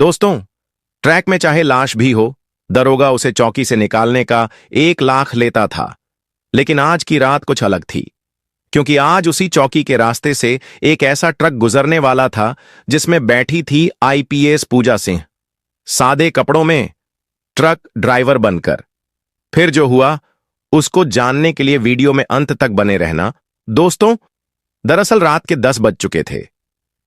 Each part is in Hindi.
दोस्तों, ट्रैक में चाहे लाश भी हो, दरोगा उसे चौकी से निकालने का 1 लाख लेता था। लेकिन आज की रात कुछ अलग थी, क्योंकि आज उसी चौकी के रास्ते से एक ऐसा ट्रक गुजरने वाला था जिसमें बैठी थी आईपीएस पूजा सिंह, सादे कपड़ों में, ट्रक ड्राइवर बनकर। फिर जो हुआ उसको जानने के लिए वीडियो में अंत तक बने रहना। दोस्तों, दरअसल रात के 10 बज चुके थे।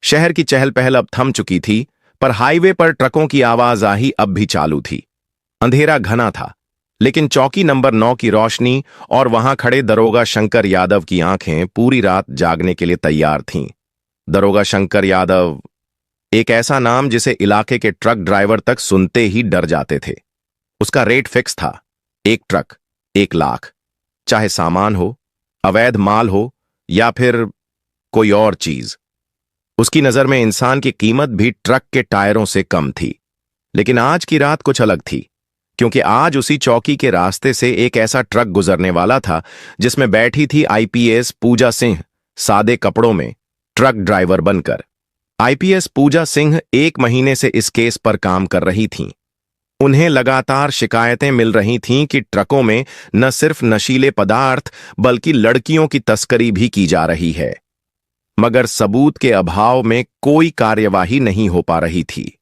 शहर की चहल पहल अब थम चुकी थी, पर हाईवे पर ट्रकों की आवाजाही अब भी चालू थी। अंधेरा घना था, लेकिन चौकी नंबर 9 की रोशनी और वहां खड़े दरोगा शंकर यादव की आंखें पूरी रात जागने के लिए तैयार थीं। दरोगा शंकर यादव, एक ऐसा नाम जिसे इलाके के ट्रक ड्राइवर तक सुनते ही डर जाते थे। उसका रेट फिक्स था, एक ट्रक 1 लाख, चाहे सामान हो, अवैध माल हो या फिर कोई और चीज। उसकी नजर में इंसान की कीमत भी ट्रक के टायरों से कम थी। लेकिन आज की रात कुछ अलग थी, क्योंकि आज उसी चौकी के रास्ते से एक ऐसा ट्रक गुजरने वाला था जिसमें बैठी थी आईपीएस पूजा सिंह, सादे कपड़ों में, ट्रक ड्राइवर बनकर। आईपीएस पूजा सिंह 1 महीने से इस केस पर काम कर रही थीं। उन्हें लगातार शिकायतें मिल रही थीं कि ट्रकों में न सिर्फ नशीले पदार्थ बल्कि लड़कियों की तस्करी भी की जा रही है, मगर सबूत के अभाव में कोई कार्यवाही नहीं हो पा रही थी।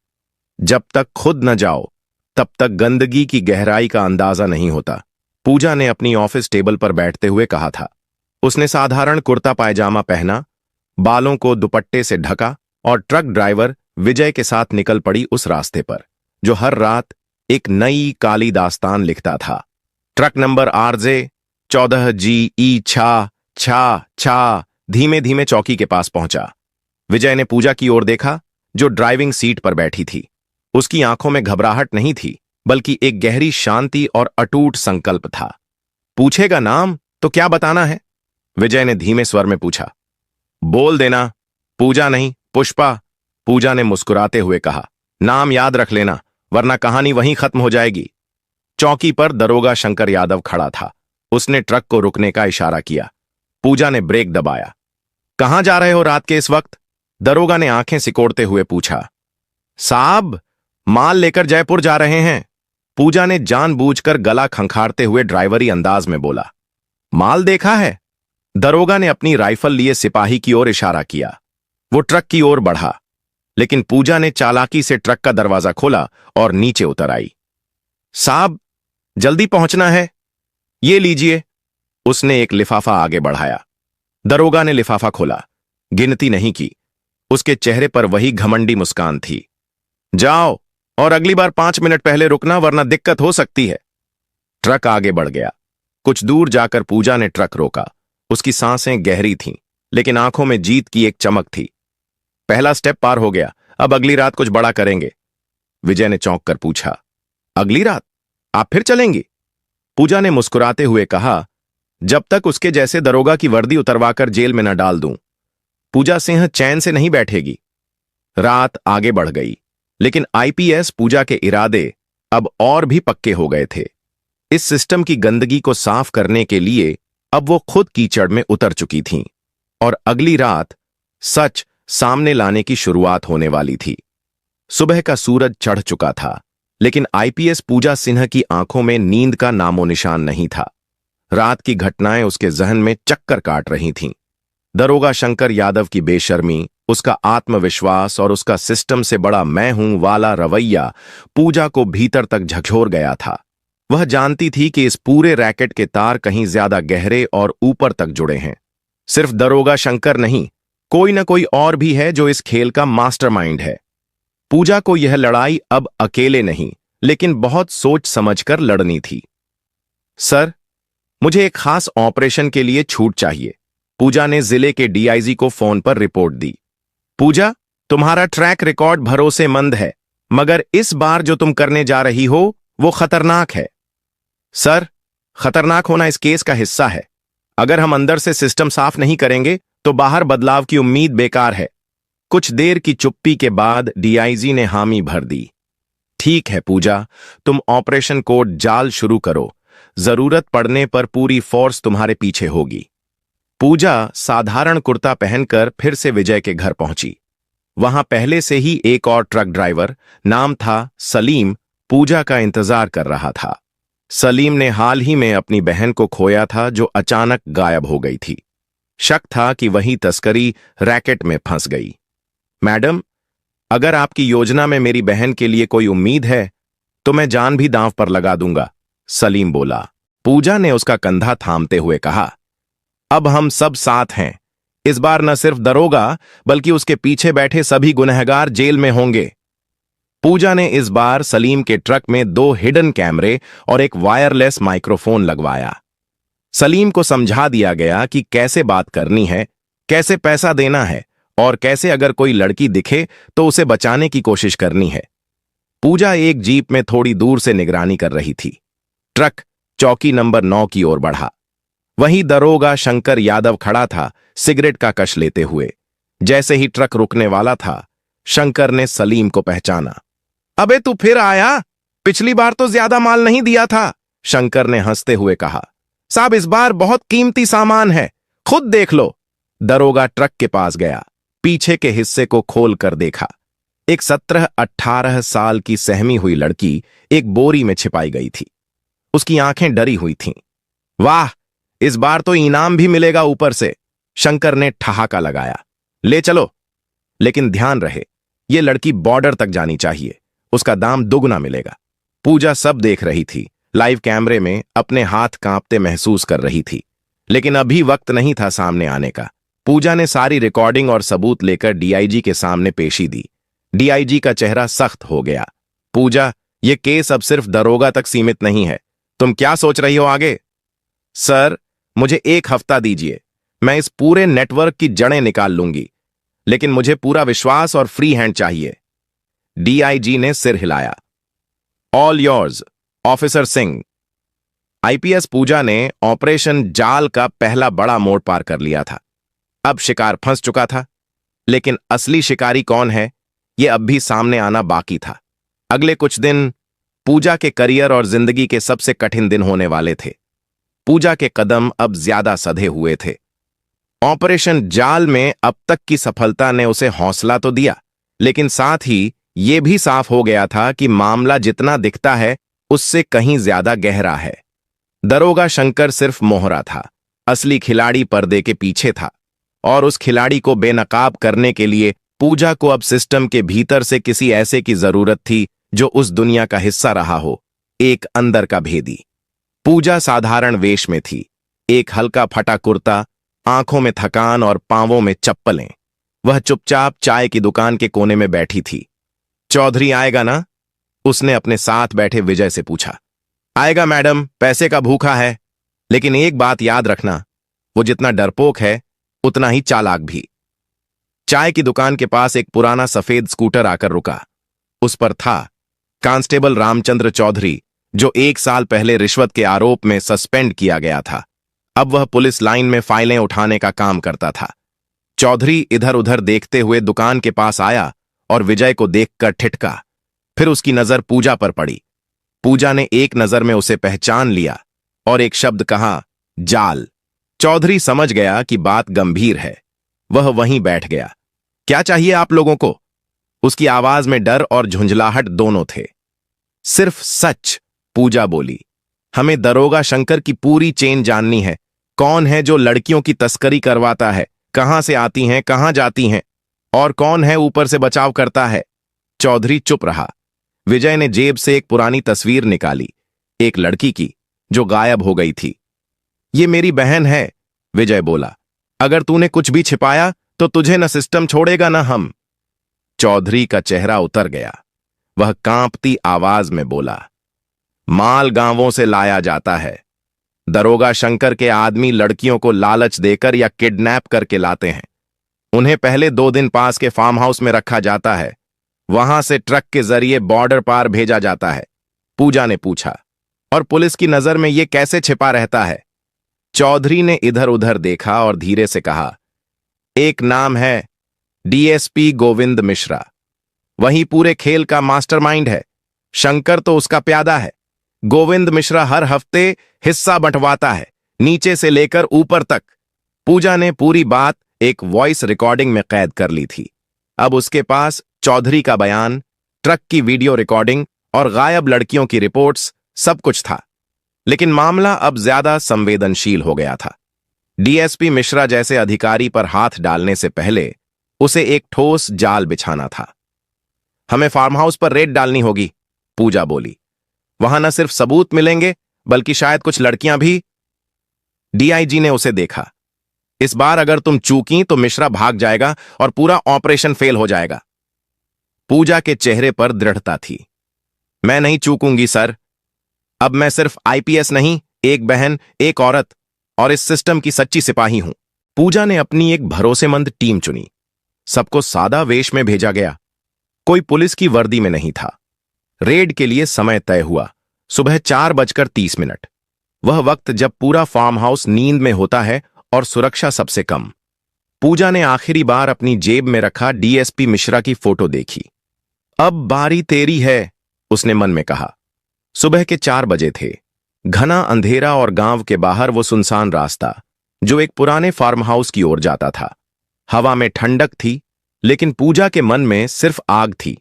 जब तक खुद न जाओ तब तक गंदगी की गहराई का अंदाजा नहीं होता। पूजा ने अपनी ऑफिस टेबल पर बैठते हुए कहा था। उसने साधारण कुर्ता पायजामा पहना, बालों को दुपट्टे से ढका और ट्रक ड्राइवर विजय के साथ निकल पड़ी उस रास्ते पर जो हर रात एक नई काली दास्तान लिखता था। ट्रक नंबर आरजे 14 GE छा छा छा धीमे धीमे चौकी के पास पहुंचा। विजय ने पूजा की ओर देखा, जो ड्राइविंग सीट पर बैठी थी। उसकी आंखों में घबराहट नहीं थी, बल्कि एक गहरी शांति और अटूट संकल्प था। पूछेगा नाम तो क्या बताना है? विजय ने धीमे स्वर में पूछा। बोल देना, पूजा नहीं पुष्पा, पूजा ने मुस्कुराते हुए कहा। नाम याद रख लेना, वरना कहानी वहीं खत्म हो जाएगी। चौकी पर दरोगा शंकर यादव खड़ा था। उसने ट्रक को रुकने का इशारा किया। पूजा ने ब्रेक दबाया। कहां जा रहे हो रात के इस वक्त? दरोगा ने आंखें सिकोड़ते हुए पूछा। साहब, माल लेकर जयपुर जा रहे हैं, पूजा ने जानबूझकर गला खंखारते हुए ड्राइवरी अंदाज में बोला। माल देखा है? दरोगा ने अपनी राइफल लिए सिपाही की ओर इशारा किया। वो ट्रक की ओर बढ़ा, लेकिन पूजा ने चालाकी से ट्रक का दरवाजा खोला और नीचे उतर आई। साहब, जल्दी पहुंचना है, ये लीजिए। उसने एक लिफाफा आगे बढ़ाया। दरोगा ने लिफाफा खोला, गिनती नहीं की। उसके चेहरे पर वही घमंडी मुस्कान थी। जाओ, और अगली बार 5 मिनट पहले रुकना, वरना दिक्कत हो सकती है। ट्रक आगे बढ़ गया। कुछ दूर जाकर पूजा ने ट्रक रोका। उसकी सांसें गहरी थीं, लेकिन आंखों में जीत की एक चमक थी। पहला स्टेप पार हो गया, अब अगली रात कुछ बड़ा करेंगे। विजय ने चौंक कर पूछा। अगली रात आप फिर चलेंगी? पूजा ने मुस्कुराते हुए कहा, जब तक उसके जैसे दरोगा की वर्दी उतरवाकर जेल में न डाल दूं। पूजा सिंह चैन से नहीं बैठेगी। रात आगे बढ़ गई, लेकिन आईपीएस पूजा के इरादे अब और भी पक्के हो गए थे। इस सिस्टम की गंदगी को साफ करने के लिए अब वो खुद कीचड़ में उतर चुकी थीं, और अगली रात सच सामने लाने की शुरुआत होने वाली थी। सुबह का सूरज चढ़ चुका था, लेकिन आईपीएस पूजा सिन्हा की आंखों में नींद का नामो निशान नहीं था। रात की घटनाएं उसके जहन में चक्कर काट रही थीं। दरोगा शंकर यादव की बेशर्मी, उसका आत्मविश्वास और उसका सिस्टम से बड़ा मैं हूं वाला रवैया पूजा को भीतर तक झकझोर गया था। वह जानती थी कि इस पूरे रैकेट के तार कहीं ज्यादा गहरे और ऊपर तक जुड़े हैं। सिर्फ दरोगा शंकर नहीं, कोई न कोई और भी है जो इस खेल का मास्टरमाइंड है। पूजा को यह लड़ाई अब अकेले नहीं, लेकिन बहुत सोच समझकर लड़नी थी। सर, मुझे एक खास ऑपरेशन के लिए छूट चाहिए, पूजा ने जिले के डीआईजी को फोन पर रिपोर्ट दी। पूजा, तुम्हारा ट्रैक रिकॉर्ड भरोसेमंद है, मगर इस बार जो तुम करने जा रही हो वो खतरनाक है। सर, खतरनाक होना इस केस का हिस्सा है। अगर हम अंदर से सिस्टम साफ नहीं करेंगे तो बाहर बदलाव की उम्मीद बेकार है। कुछ देर की चुप्पी के बाद डीआईजी ने हामी भर दी। ठीक है पूजा, तुम ऑपरेशन कोड जाल शुरू करो, जरूरत पड़ने पर पूरी फोर्स तुम्हारे पीछे होगी। पूजा साधारण कुर्ता पहनकर फिर से विजय के घर पहुंची। वहां पहले से ही एक और ट्रक ड्राइवर, नाम था सलीम, पूजा का इंतजार कर रहा था। सलीम ने हाल ही में अपनी बहन को खोया था, जो अचानक गायब हो गई थी। शक था कि वही तस्करी रैकेट में फंस गई। मैडम, अगर आपकी योजना में मेरी बहन के लिए कोई उम्मीद है तो मैं जान भी दांव पर लगा दूंगा, सलीम बोला। पूजा ने उसका कंधा थामते हुए कहा, अब हम सब साथ हैं। इस बार न सिर्फ दरोगा बल्कि उसके पीछे बैठे सभी गुनहगार जेल में होंगे। पूजा ने इस बार सलीम के ट्रक में 2 हिडन कैमरे और एक वायरलेस माइक्रोफोन लगवाया। सलीम को समझा दिया गया कि कैसे बात करनी है, कैसे पैसा देना है और कैसे अगर कोई लड़की दिखे तो उसे बचाने की कोशिश करनी है। पूजा एक जीप में थोड़ी दूर से निगरानी कर रही थी। ट्रक चौकी नंबर 9 की ओर बढ़ा। वहीं दरोगा शंकर यादव खड़ा था, सिगरेट का कश लेते हुए। जैसे ही ट्रक रुकने वाला था, शंकर ने सलीम को पहचाना। अबे तू फिर आया? पिछली बार तो ज्यादा माल नहीं दिया था, शंकर ने हंसते हुए कहा। साहब, इस बार बहुत कीमती सामान है, खुद देख लो। दरोगा ट्रक के पास गया, पीछे के हिस्से को खोल कर देखा। एक 17-18 साल की सहमी हुई लड़की एक बोरी में छिपाई गई थी। उसकी आंखें डरी हुई थीं। वाह, इस बार तो इनाम भी मिलेगा ऊपर से, शंकर ने ठहाका लगाया। ले चलो, लेकिन ध्यान रहे, ये लड़की बॉर्डर तक जानी चाहिए, उसका दाम दुगना मिलेगा। पूजा सब देख रही थी, लाइव कैमरे में अपने हाथ कांपते महसूस कर रही थी। लेकिन अभी वक्त नहीं था सामने आने का। पूजा ने सारी रिकॉर्डिंग और सबूत लेकर डीआईजी के सामने पेशी दी। डीआईजी का चेहरा सख्त हो गया। पूजा, यह केस अब सिर्फ दरोगा तक सीमित नहीं है, तुम क्या सोच रही हो आगे? सर, मुझे 1 हफ्ता दीजिए, मैं इस पूरे नेटवर्क की जड़ें निकाल लूंगी, लेकिन मुझे पूरा विश्वास और फ्री हैंड चाहिए। डीआईजी ने सिर हिलाया। All yours, officer Singh. IPS Pooja ने ऑपरेशन जाल का पहला बड़ा मोड़ पार कर लिया था। अब शिकार फंस चुका था, लेकिन असली शिकारी कौन है, यह अब भी सामने आना बाकी था। अगले कुछ दिन पूजा के करियर और जिंदगी के सबसे कठिन दिन होने वाले थे। पूजा के कदम अब ज्यादा सधे हुए थे। ऑपरेशन जाल में अब तक की सफलता ने उसे हौसला तो दिया, लेकिन साथ ही यह भी साफ हो गया था कि मामला जितना दिखता है उससे कहीं ज्यादा गहरा है। दरोगा शंकर सिर्फ मोहरा था, असली खिलाड़ी पर्दे के पीछे था, और उस खिलाड़ी को बेनकाब करने के लिए पूजा को अब सिस्टम के भीतर से किसी ऐसे की जरूरत थी जो उस दुनिया का हिस्सा रहा हो, एक अंदर का भेदी। पूजा साधारण वेश में थी, एक हल्का फटा कुर्ता, आंखों में थकान और पांवों में चप्पलें। वह चुपचाप चाय की दुकान के कोने में बैठी थी। चौधरी आएगा ना? उसने अपने साथ बैठे विजय से पूछा। आएगा मैडम, पैसे का भूखा है, लेकिन एक बात याद रखना, वो जितना डरपोक है उतना ही चालाक भी। चाय की दुकान के पास एक पुराना सफेद स्कूटर आकर रुका। उस पर था कांस्टेबल रामचंद्र चौधरी, जो 1 साल पहले रिश्वत के आरोप में सस्पेंड किया गया था। अब वह पुलिस लाइन में फाइलें उठाने का काम करता था। चौधरी इधर उधर देखते हुए दुकान के पास आया और विजय को देखकर ठिठका। फिर उसकी नजर पूजा पर पड़ी। पूजा ने एक नजर में उसे पहचान लिया और एक शब्द कहा, जाल। चौधरी समझ गया कि बात गंभीर है। वह वहीं बैठ गया। क्या चाहिए आप लोगों को? उसकी आवाज में डर और झुंझलाहट दोनों थे। सिर्फ सच, पूजा बोली। हमें दरोगा शंकर की पूरी चेन जाननी है। कौन है जो लड़कियों की तस्करी करवाता है, कहां से आती हैं, कहां जाती हैं, और कौन है ऊपर से बचाव करता है? चौधरी चुप रहा। विजय ने जेब से एक पुरानी तस्वीर निकाली, एक लड़की की जो गायब हो गई थी। ये मेरी बहन है, विजय बोला। अगर तूने कुछ भी छिपाया तो तुझे न सिस्टम छोड़ेगा न हम। चौधरी का चेहरा उतर गया। वह कांपती आवाज में बोला, माल गांवों से लाया जाता है। दरोगा शंकर के आदमी लड़कियों को लालच देकर या किडनैप करके लाते हैं। उन्हें पहले 2 दिन पास के फार्म हाउस में रखा जाता है, वहां से ट्रक के जरिए बॉर्डर पार भेजा जाता है। पूजा ने पूछा, और पुलिस की नजर में यह कैसे छिपा रहता है? चौधरी ने इधर उधर देखा और धीरे से कहा, एक नाम है, डीएसपी गोविंद मिश्रा। वही पूरे खेल का मास्टरमाइंड है। शंकर तो उसका प्यादा है। गोविंद मिश्रा हर हफ्ते हिस्सा बंटवाता है, नीचे से लेकर ऊपर तक। पूजा ने पूरी बात एक वॉइस रिकॉर्डिंग में कैद कर ली थी। अब उसके पास चौधरी का बयान, ट्रक की वीडियो रिकॉर्डिंग और गायब लड़कियों की रिपोर्ट्स, सब कुछ था। लेकिन मामला अब ज्यादा संवेदनशील हो गया था। डीएसपी मिश्रा जैसे अधिकारी पर हाथ डालने से पहले उसे एक ठोस जाल बिछाना था। हमें फार्म हाउस पर रेड डालनी होगी, पूजा बोली। वहां न सिर्फ सबूत मिलेंगे बल्कि शायद कुछ लड़कियां भी। डीआईजी ने उसे देखा। इस बार अगर तुम चूकी तो मिश्रा भाग जाएगा और पूरा ऑपरेशन फेल हो जाएगा। पूजा के चेहरे पर दृढ़ता थी। मैं नहीं चूकूंगी सर। अब मैं सिर्फ आईपीएस नहीं, एक बहन, एक औरत और इस सिस्टम की सच्ची सिपाही हूं। पूजा ने अपनी एक भरोसेमंद टीम चुनी। सबको सादा वेश में भेजा गया। कोई पुलिस की वर्दी में नहीं था। रेड के लिए समय तय हुआ, सुबह 4:30। वह वक्त जब पूरा फार्म हाउस नींद में होता है और सुरक्षा सबसे कम। पूजा ने आखिरी बार अपनी जेब में रखा डीएसपी मिश्रा की फोटो देखी। अब बारी तेरी है, उसने मन में कहा। सुबह के 4 बजे थे। घना अंधेरा और गांव के बाहर वो सुनसान रास्ता जो एक पुराने फार्म हाउस की ओर जाता था। हवा में ठंडक थी, लेकिन पूजा के मन में सिर्फ आग थी,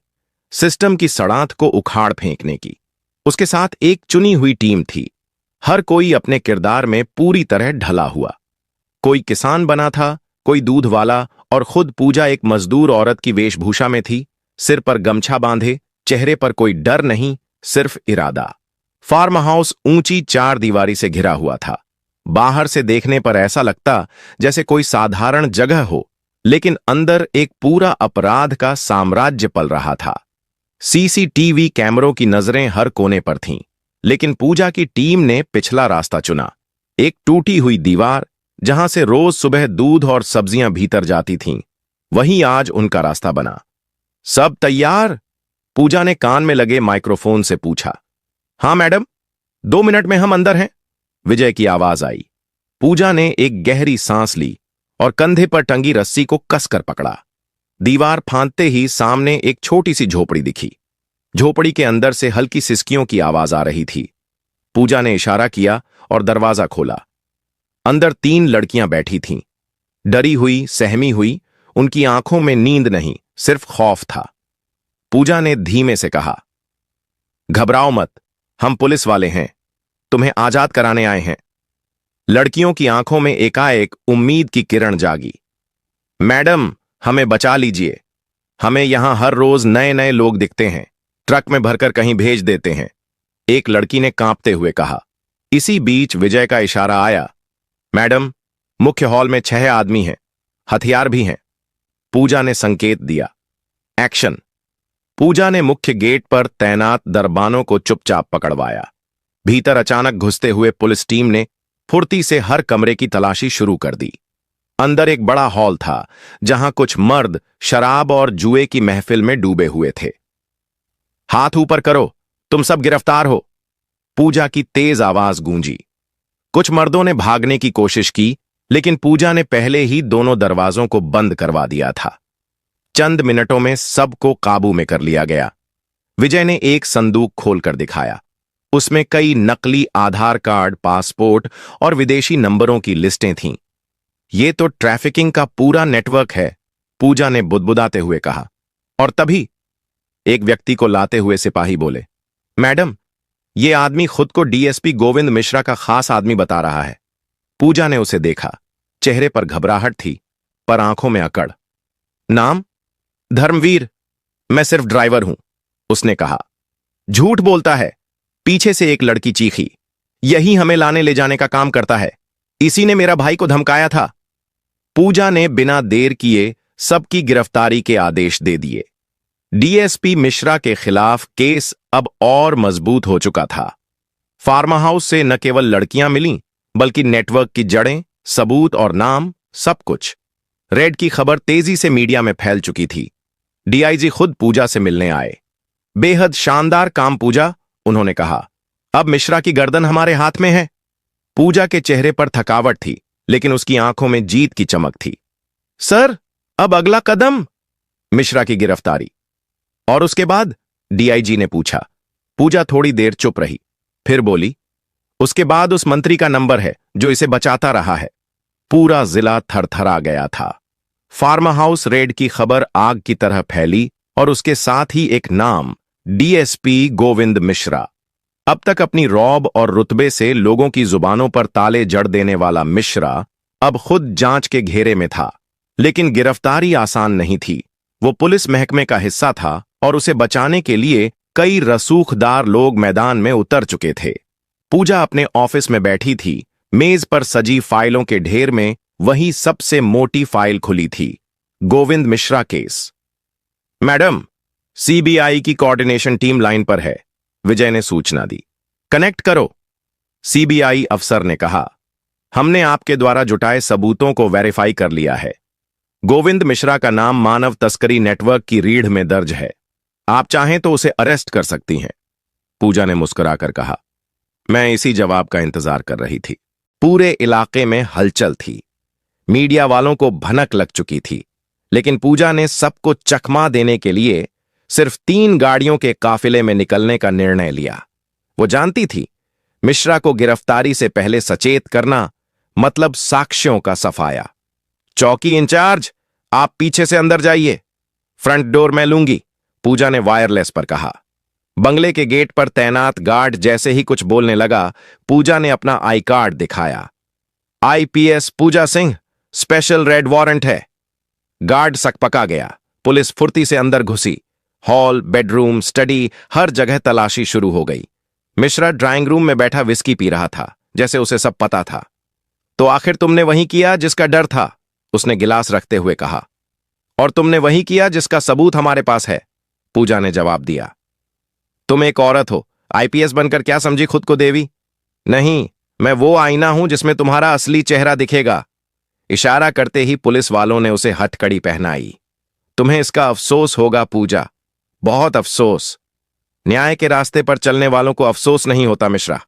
सिस्टम की सड़ांत को उखाड़ फेंकने की। उसके साथ एक चुनी हुई टीम थी। हर कोई अपने किरदार में पूरी तरह ढला हुआ। कोई किसान बना था, कोई दूध वाला और खुद पूजा एक मजदूर औरत की वेशभूषा में थी, सिर पर गमछा बांधे, चेहरे पर कोई डर नहीं, सिर्फ इरादा। फार्म हाउस ऊंची 4 दीवारी से घिरा हुआ था। बाहर से देखने पर ऐसा लगता जैसे कोई साधारण जगह हो, लेकिन अंदर एक पूरा अपराध का साम्राज्य पल रहा था। सीसीटीवी कैमरों की नजरें हर कोने पर थीं, लेकिन पूजा की टीम ने पिछला रास्ता चुना। एक टूटी हुई दीवार जहां से रोज सुबह दूध और सब्जियां भीतर जाती थीं, वहीं आज उनका रास्ता बना। सब तैयार? पूजा ने कान में लगे माइक्रोफोन से पूछा। हां मैडम, 2 मिनट में हम अंदर हैं, विजय की आवाज आई। पूजा ने एक गहरी सांस ली और कंधे पर टंगी रस्सी को कसकर पकड़ा। दीवार फांदते ही सामने एक छोटी सी झोपड़ी दिखी। झोपड़ी के अंदर से हल्की सिसकियों की आवाज आ रही थी। पूजा ने इशारा किया और दरवाजा खोला। अंदर 3 लड़कियां बैठी थीं। डरी हुई, सहमी हुई, उनकी आंखों में नींद नहीं, सिर्फ खौफ था। पूजा ने धीमे से कहा, घबराओ मत, हम पुलिस वाले हैं, तुम्हें आजाद कराने आए हैं। लड़कियों की आंखों में एकाएक उम्मीद की किरण जागी। मैडम, हमें बचा लीजिए। हमें यहां हर रोज नए नए लोग दिखते हैं, ट्रक में भरकर कहीं भेज देते हैं, एक लड़की ने कांपते हुए कहा। इसी बीच विजय का इशारा आया। मैडम, मुख्य हॉल में 6 आदमी हैं, हथियार भी हैं। पूजा ने संकेत दिया। एक्शन। पूजा ने मुख्य गेट पर तैनात दरबानों को चुपचाप पकड़वाया। भीतर अचानक घुसते हुए पुलिस टीम ने फुर्ती से हर कमरे की तलाशी शुरू कर दी। अंदर एक बड़ा हॉल था जहां कुछ मर्द शराब और जुए की महफिल में डूबे हुए थे। हाथ ऊपर करो, तुम सब गिरफ्तार हो, पूजा की तेज आवाज गूंजी। कुछ मर्दों ने भागने की कोशिश की, लेकिन पूजा ने पहले ही दोनों दरवाजों को बंद करवा दिया था। चंद मिनटों में सबको काबू में कर लिया गया। विजय ने एक संदूक खोलकर दिखाया। उसमें कई नकली आधार कार्ड, पासपोर्ट और विदेशी नंबरों की लिस्टें थीं। ये तो ट्रैफिकिंग का पूरा नेटवर्क है, पूजा ने बुदबुदाते हुए कहा। और तभी एक व्यक्ति को लाते हुए सिपाही बोले, मैडम, ये आदमी खुद को डीएसपी गोविंद मिश्रा का खास आदमी बता रहा है। पूजा ने उसे देखा। चेहरे पर घबराहट थी, पर आंखों में अकड़। नाम? धर्मवीर। मैं सिर्फ ड्राइवर हूं, उसने कहा। झूठ बोलता है, पीछे से एक लड़की चीखी। यही हमें लाने ले जाने का काम करता है, इसी ने मेरा भाई को धमकाया था। पूजा ने बिना देर किए सबकी गिरफ्तारी के आदेश दे दिए। डीएसपी मिश्रा के खिलाफ केस अब और मजबूत हो चुका था। फार्मा हाउस से न केवल लड़कियां मिलीं, बल्कि नेटवर्क की जड़ें, सबूत और नाम, सब कुछ। रेड की खबर तेजी से मीडिया में फैल चुकी थी। डीआईजी खुद पूजा से मिलने आए। बेहद शानदार काम पूजा, उन्होंने कहा। अब मिश्रा की गर्दन हमारे हाथ में है। पूजा के चेहरे पर थकावट थी, लेकिन उसकी आंखों में जीत की चमक थी। सर, अब अगला कदम? मिश्रा की गिरफ्तारी। और उसके बाद? डीआईजी ने पूछा। पूजा थोड़ी देर चुप रही, फिर बोली, उसके बाद उस मंत्री का नंबर है जो इसे बचाता रहा है। पूरा जिला थरथरा गया था। फार्म हाउस रेड की खबर आग की तरह फैली और उसके साथ ही एक नाम, डीएसपी गोविंद मिश्रा। अब तक अपनी रौब और रुतबे से लोगों की जुबानों पर ताले जड़ देने वाला मिश्रा अब खुद जांच के घेरे में था। लेकिन गिरफ्तारी आसान नहीं थी। वो पुलिस महकमे का हिस्सा था और उसे बचाने के लिए कई रसूखदार लोग मैदान में उतर चुके थे। पूजा अपने ऑफिस में बैठी थी। मेज पर सजी फाइलों के ढेर में वही सबसे मोटी फाइल खुली थी, Govind Mishra case. Madam, CBI की कोऑर्डिनेशन टीम लाइन पर है, विजय ने सूचना दी। कनेक्ट करो। सीबीआई अफसर ने कहा, हमने आपके द्वारा जुटाए सबूतों को वेरीफाई कर लिया है। गोविंद मिश्रा का नाम मानव तस्करी नेटवर्क की रीढ़ में दर्ज है। आप चाहें तो उसे अरेस्ट कर सकती हैं। पूजा ने मुस्कुराकर कहा, मैं इसी जवाब का इंतजार कर रही थी। पूरे इलाके में हलचल थी। मीडिया वालों को भनक लग चुकी थी, लेकिन पूजा ने सबको चकमा देने के लिए सिर्फ 3 गाड़ियों के काफिले में निकलने का निर्णय लिया। वो जानती थी, मिश्रा को गिरफ्तारी से पहले सचेत करना मतलब साक्ष्यों का सफाया। चौकी इंचार्ज, आप पीछे से अंदर जाइए, फ्रंट डोर मैं लूंगी, पूजा ने वायरलेस पर कहा। बंगले के गेट पर तैनात गार्ड जैसे ही कुछ बोलने लगा, पूजा ने अपना आई कार्ड दिखाया। आईपीएस पूजा सिंह, स्पेशल रेड वारंट है। गार्ड सकपका गया। पुलिस फुर्ती से अंदर घुसी। हॉल, बेडरूम, स्टडी, हर जगह तलाशी शुरू हो गई। मिश्रा ड्राइंग रूम में बैठा विस्की पी रहा था, जैसे उसे सब पता था। तो आखिर तुमने वही किया जिसका डर था, उसने गिलास रखते हुए कहा। और तुमने वही किया जिसका सबूत हमारे पास है, पूजा ने जवाब दिया। तुम एक औरत हो, आईपीएस बनकर क्या समझी खुद को देवी? नहीं, मैं वो आईना हूं जिसमें तुम्हारा असली चेहरा दिखेगा। इशारा करते ही पुलिस वालों ने उसे हथकड़ी पहनाई। तुम्हें इसका अफसोस होगा पूजा, बहुत अफसोस। न्याय के रास्ते पर चलने वालों को अफसोस नहीं होता मिश्रा,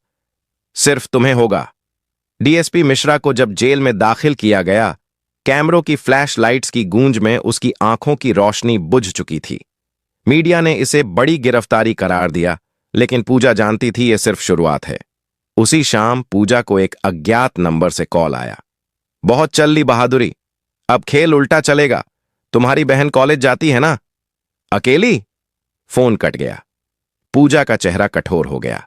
सिर्फ तुम्हें होगा। डीएसपी मिश्रा को जब जेल में दाखिल किया गया, कैमरों की फ्लैश लाइट्स की गूंज में उसकी आंखों की रोशनी बुझ चुकी थी। मीडिया ने इसे बड़ी गिरफ्तारी करार दिया, लेकिन पूजा जानती थी यह सिर्फ शुरुआत है। उसी शाम पूजा को एक अज्ञात नंबर से कॉल आया। बहुत चल ली बहादुरी, अब खेल उल्टा चलेगा। तुम्हारी बहन कॉलेज जाती है ना? अकेली? फोन कट गया। पूजा का चेहरा कठोर हो गया।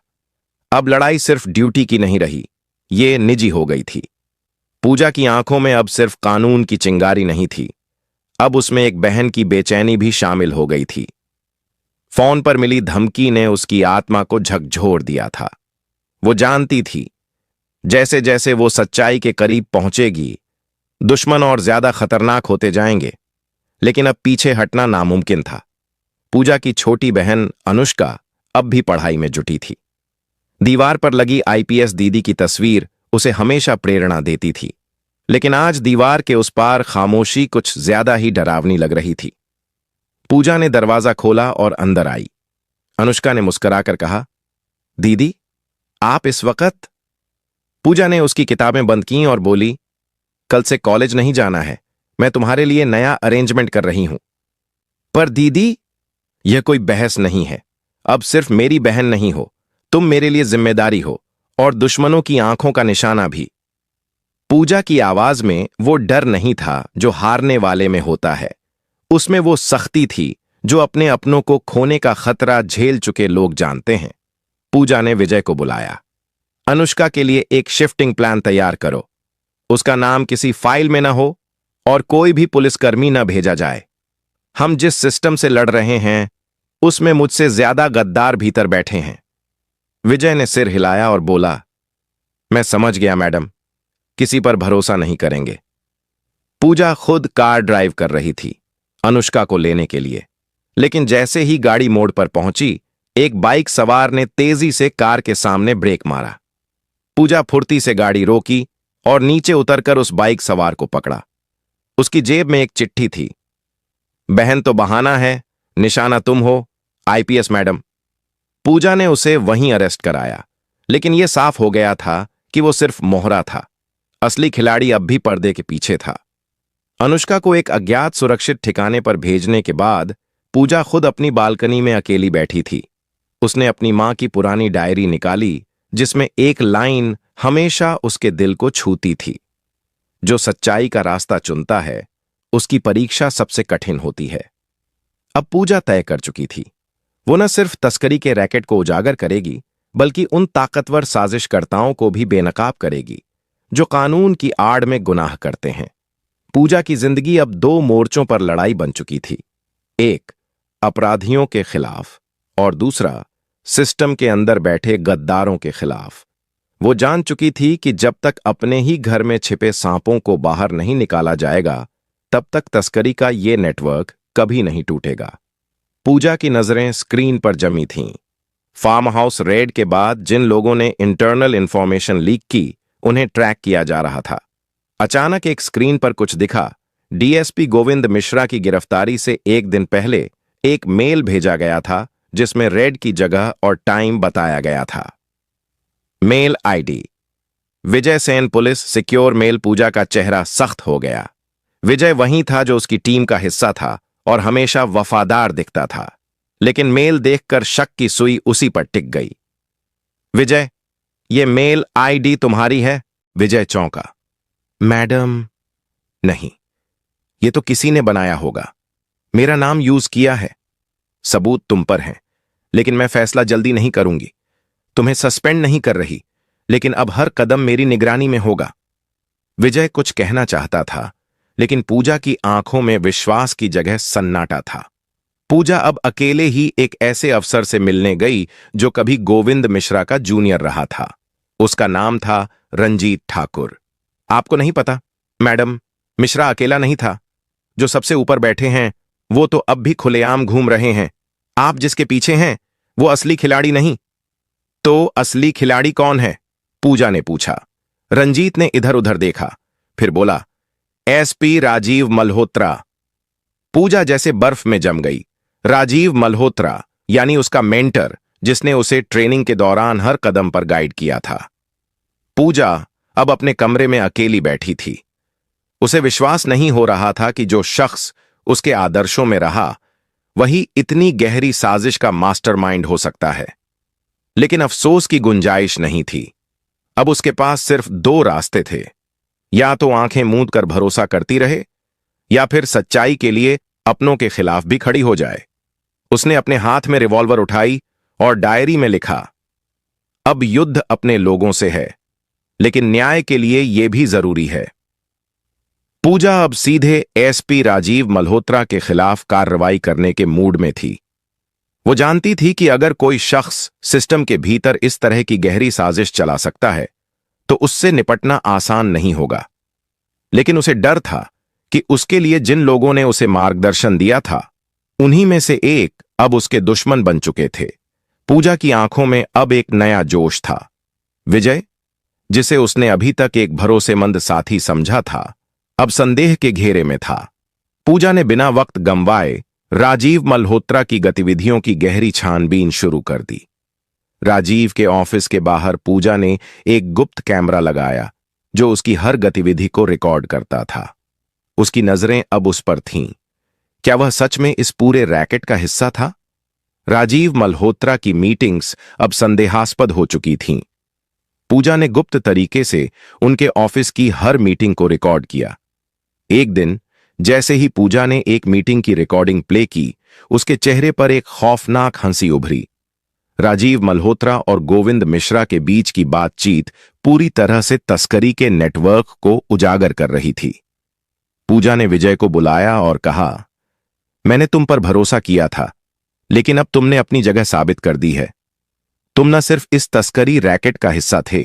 अब लड़ाई सिर्फ ड्यूटी की नहीं रही, ये निजी हो गई थी। पूजा की आंखों में अब सिर्फ कानून की चिंगारी नहीं थी, अब उसमें एक बहन की बेचैनी भी शामिल हो गई थी। फोन पर मिली धमकी ने उसकी आत्मा को झकझोर दिया था। वो जानती थी, जैसे जैसे वो सच्चाई के करीब पहुंचेगी, दुश्मन और ज्यादा खतरनाक होते जाएंगे। लेकिन अब पीछे हटना नामुमकिन था। पूजा की छोटी बहन अनुष्का अब भी पढ़ाई में जुटी थी। दीवार पर लगी आईपीएस दीदी की तस्वीर उसे हमेशा प्रेरणा देती थी, लेकिन आज दीवार के उस पार खामोशी कुछ ज्यादा ही डरावनी लग रही थी। पूजा ने दरवाजा खोला और अंदर आई। अनुष्का ने मुस्कुराकर कहा, दीदी, आप इस वक्त? पूजा ने उसकी किताबें बंद कीं और बोली, कल से कॉलेज नहीं जाना है, मैं तुम्हारे लिए नया अरेंजमेंट कर रही हूं। पर दीदी, यह कोई बहस नहीं है। अब सिर्फ मेरी बहन नहीं हो, तुम मेरे लिए जिम्मेदारी हो, और दुश्मनों की आंखों का निशाना भी। पूजा की आवाज में वो डर नहीं था जो हारने वाले में होता है, उसमें वो सख्ती थी जो अपने अपनों को खोने का खतरा झेल चुके लोग जानते हैं। पूजा ने विजय को बुलाया। अनुष्का के लिए एक शिफ्टिंग प्लान तैयार करो। उसका नाम किसी फाइल में न हो और कोई भी पुलिसकर्मी न भेजा जाए। हम जिस सिस्टम से लड़ रहे हैं उसमें मुझसे ज्यादा गद्दार भीतर बैठे हैं। विजय ने सिर हिलाया और बोला, मैं समझ गया मैडम, किसी पर भरोसा नहीं करेंगे। पूजा खुद कार ड्राइव कर रही थी अनुष्का को लेने के लिए, लेकिन जैसे ही गाड़ी मोड़ पर पहुंची, एक बाइक सवार ने तेजी से कार के सामने ब्रेक मारा। पूजा फुर्ती से गाड़ी रोकी और नीचे उतरकर उस बाइक सवार को पकड़ा। उसकी जेब में एक चिट्ठी थी। बहन तो बहाना है, निशाना तुम हो, आईपीएस मैडम। पूजा ने उसे वहीं अरेस्ट कराया, लेकिन यह साफ हो गया था कि वो सिर्फ मोहरा था। असली खिलाड़ी अब भी पर्दे के पीछे था। अनुष्का को एक अज्ञात सुरक्षित ठिकाने पर भेजने के बाद पूजा खुद अपनी बालकनी में अकेली बैठी थी। उसने अपनी मां की पुरानी डायरी निकाली, जिसमें एक लाइन हमेशा उसके दिल को छूती थी, जो सच्चाई का रास्ता चुनता है उसकी परीक्षा सबसे कठिन होती है। अब पूजा तय कर चुकी थी, वो न सिर्फ तस्करी के रैकेट को उजागर करेगी, बल्कि उन ताकतवर साजिशकर्ताओं को भी बेनकाब करेगी जो कानून की आड़ में गुनाह करते हैं। पूजा की जिंदगी अब दो मोर्चों पर लड़ाई बन चुकी थी, एक अपराधियों के खिलाफ और दूसरा सिस्टम के अंदर बैठे गद्दारों के खिलाफ। वो जान चुकी थी कि जब तक अपने ही घर में छिपे सांपों को बाहर नहीं निकाला जाएगा, तब तक तस्करी का ये नेटवर्क कभी नहीं टूटेगा। पूजा की नजरें स्क्रीन पर जमी थीं। फार्म हाउस रेड के बाद जिन लोगों ने इंटरनल इंफॉर्मेशन लीक की, उन्हें ट्रैक किया जा रहा था। अचानक एक स्क्रीन पर कुछ दिखा। डीएसपी गोविंद मिश्रा की गिरफ्तारी से एक दिन पहले एक मेल भेजा गया था जिसमें रेड की जगह और टाइम बताया गया था। Mail ID Vijay Sen police secure mail. पूजा का चेहरा सख्त हो गया। विजय वही था जो उसकी टीम का हिस्सा था और हमेशा वफादार दिखता था, लेकिन मेल देखकर शक की सुई उसी पर टिक गई। विजय, ये मेल आईडी तुम्हारी है? विजय चौंका। मैडम, नहीं, ये तो किसी ने बनाया होगा। मेरा नाम यूज किया है। सबूत तुम पर हैं, लेकिन मैं फैसला जल्दी नहीं करूंगी। तुम्हें सस्पेंड नहीं कर रही, लेकिन अब हर कदम मेरी निगरानी में होगा। विजय कुछ कहना चाहता था, लेकिन पूजा की आंखों में विश्वास की जगह सन्नाटा था। पूजा अब अकेले ही एक ऐसे अफसर से मिलने गई जो कभी गोविंद मिश्रा का जूनियर रहा था। उसका नाम था रंजीत ठाकुर। आपको नहीं पता मैडम, मिश्रा अकेला नहीं था। जो सबसे ऊपर बैठे हैं वो तो अब भी खुलेआम घूम रहे हैं। आप जिसके पीछे हैं वो असली खिलाड़ी नहीं। तो असली खिलाड़ी कौन है? पूजा ने पूछा। रंजीत ने इधर उधर देखा, फिर बोला, एसपी राजीव मल्होत्रा। पूजा जैसे बर्फ में जम गई। राजीव मल्होत्रा यानी उसका मेंटर, जिसने उसे ट्रेनिंग के दौरान हर कदम पर गाइड किया था। पूजा अब अपने कमरे में अकेली बैठी थी। उसे विश्वास नहीं हो रहा था कि जो शख्स उसके आदर्शों में रहा, वही इतनी गहरी साजिश का मास्टरमाइंड हो सकता है। लेकिन अफसोस की गुंजाइश नहीं थी। अब उसके पास सिर्फ दो रास्ते थे, या तो आंखें मूंद कर भरोसा करती रहे, या फिर सच्चाई के लिए अपनों के खिलाफ भी खड़ी हो जाए। उसने अपने हाथ में रिवॉल्वर उठाई और डायरी में लिखा, अब युद्ध अपने लोगों से है, लेकिन न्याय के लिए यह भी जरूरी है। पूजा अब सीधे एसपी राजीव मल्होत्रा के खिलाफ कार्रवाई करने के मूड में थी। वो जानती थी कि अगर कोई शख्स सिस्टम के भीतर इस तरह की गहरी साजिश चला सकता है, तो उससे निपटना आसान नहीं होगा। लेकिन उसे डर था कि उसके लिए जिन लोगों ने उसे मार्गदर्शन दिया था, उन्हीं में से एक अब उसके दुश्मन बन चुके थे। पूजा की आंखों में अब एक नया जोश था। विजय, जिसे उसने अभी तक एक भरोसेमंद साथी समझा था, अब संदेह के घेरे में था। पूजा ने बिना वक्त गंवाए राजीव मल्होत्रा की गतिविधियों की गहरी छानबीन शुरू कर दी। राजीव के ऑफिस के बाहर पूजा ने एक गुप्त कैमरा लगाया जो उसकी हर गतिविधि को रिकॉर्ड करता था। उसकी नजरें अब उस पर थीं। क्या वह सच में इस पूरे रैकेट का हिस्सा था? राजीव मल्होत्रा की मीटिंग्स अब संदेहास्पद हो चुकी थीं। पूजा ने गुप्त तरीके से उनके ऑफिस की हर मीटिंग को रिकॉर्ड किया। एक दिन जैसे ही पूजा ने एक मीटिंग की रिकॉर्डिंग प्ले की, उसके चेहरे पर एक खौफनाक हंसी उभरी। राजीव मल्होत्रा और गोविंद मिश्रा के बीच की बातचीत पूरी तरह से तस्करी के नेटवर्क को उजागर कर रही थी। पूजा ने विजय को बुलाया और कहा, मैंने तुम पर भरोसा किया था, लेकिन अब तुमने अपनी जगह साबित कर दी है। तुम न सिर्फ इस तस्करी रैकेट का हिस्सा थे,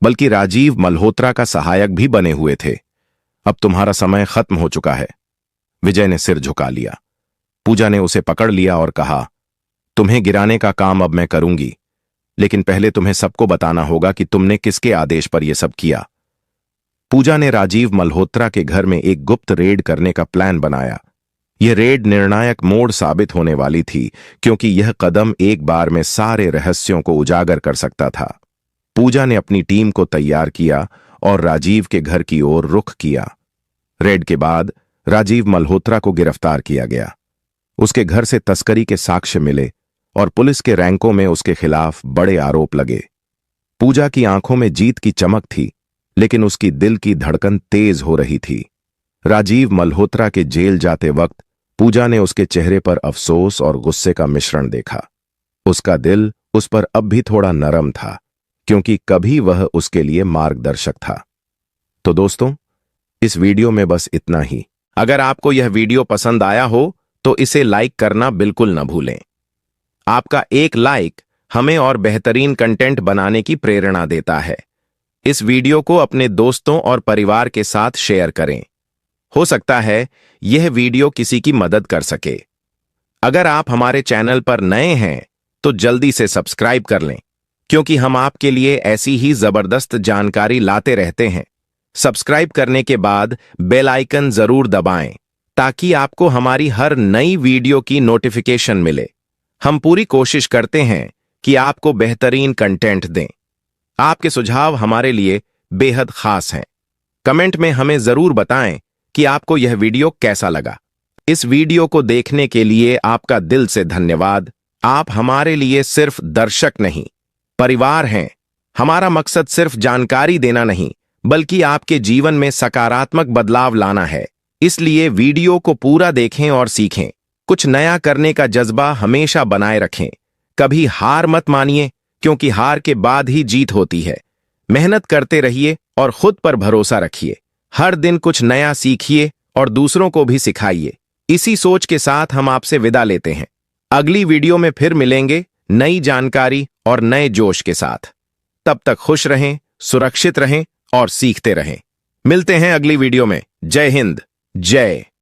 बल्कि राजीव मल्होत्रा का सहायक भी बने हुए थे। अब तुम्हारा समय खत्म हो चुका है। विजय ने सिर झुका लिया। पूजा ने उसे पकड़ लिया और कहा, तुम्हें गिराने का काम अब मैं करूंगी, लेकिन पहले तुम्हें सबको बताना होगा कि तुमने किसके आदेश पर यह सब किया। पूजा ने राजीव मल्होत्रा के घर में एक गुप्त रेड करने का प्लान बनाया। यह रेड निर्णायक मोड़ साबित होने वाली थी, क्योंकि यह कदम एक बार में सारे रहस्यों को उजागर कर सकता था। पूजा ने अपनी टीम को तैयार किया और राजीव के घर की ओर रुख किया। रेड के बाद राजीव मल्होत्रा को गिरफ्तार किया गया। उसके घर से तस्करी के साक्ष्य मिले और पुलिस के रैंकों में उसके खिलाफ बड़े आरोप लगे। पूजा की आंखों में जीत की चमक थी, लेकिन उसकी दिल की धड़कन तेज हो रही थी। राजीव मल्होत्रा के जेल जाते वक्त पूजा ने उसके चेहरे पर अफसोस और गुस्से का मिश्रण देखा। उसका दिल उस पर अब भी थोड़ा नरम था, क्योंकि कभी वह उसके लिए मार्गदर्शक था। तो दोस्तों, इस वीडियो में बस इतना ही। अगर आपको यह वीडियो पसंद आया हो तो इसे लाइक करना बिल्कुल न भूलें। आपका एक लाइक हमें और बेहतरीन कंटेंट बनाने की प्रेरणा देता है। इस वीडियो को अपने दोस्तों और परिवार के साथ शेयर करें। हो सकता है यह वीडियो किसी की मदद कर सके। अगर आप हमारे चैनल पर नए हैं तो जल्दी से सब्सक्राइब कर लें, क्योंकि हम आपके लिए ऐसी ही जबरदस्त जानकारी लाते रहते हैं। सब्सक्राइब करने के बाद बेल आइकन जरूर दबाएं, ताकि आपको हमारी हर नई वीडियो की नोटिफिकेशन मिले। हम पूरी कोशिश करते हैं कि आपको बेहतरीन कंटेंट दें। आपके सुझाव हमारे लिए बेहद खास हैं। कमेंट में हमें जरूर बताएं कि आपको यह वीडियो कैसा लगा। इस वीडियो को देखने के लिए आपका दिल से धन्यवाद। आप हमारे लिए सिर्फ दर्शक नहीं, परिवार हैं। हमारा मकसद सिर्फ जानकारी देना नहीं, बल्कि आपके जीवन में सकारात्मक बदलाव लाना है। इसलिए वीडियो को पूरा देखें और सीखें। कुछ नया करने का जज्बा हमेशा बनाए रखें। कभी हार मत मानिए, क्योंकि हार के बाद ही जीत होती है। मेहनत करते रहिए और खुद पर भरोसा रखिए। हर दिन कुछ नया सीखिए और दूसरों को भी सिखाइए। इसी सोच के साथ हम आपसे विदा लेते हैं। अगली वीडियो में फिर मिलेंगे नई जानकारी और नए जोश के साथ। तब तक खुश रहें, सुरक्षित रहें और सीखते रहें। मिलते हैं अगली वीडियो में। जय हिंद, जय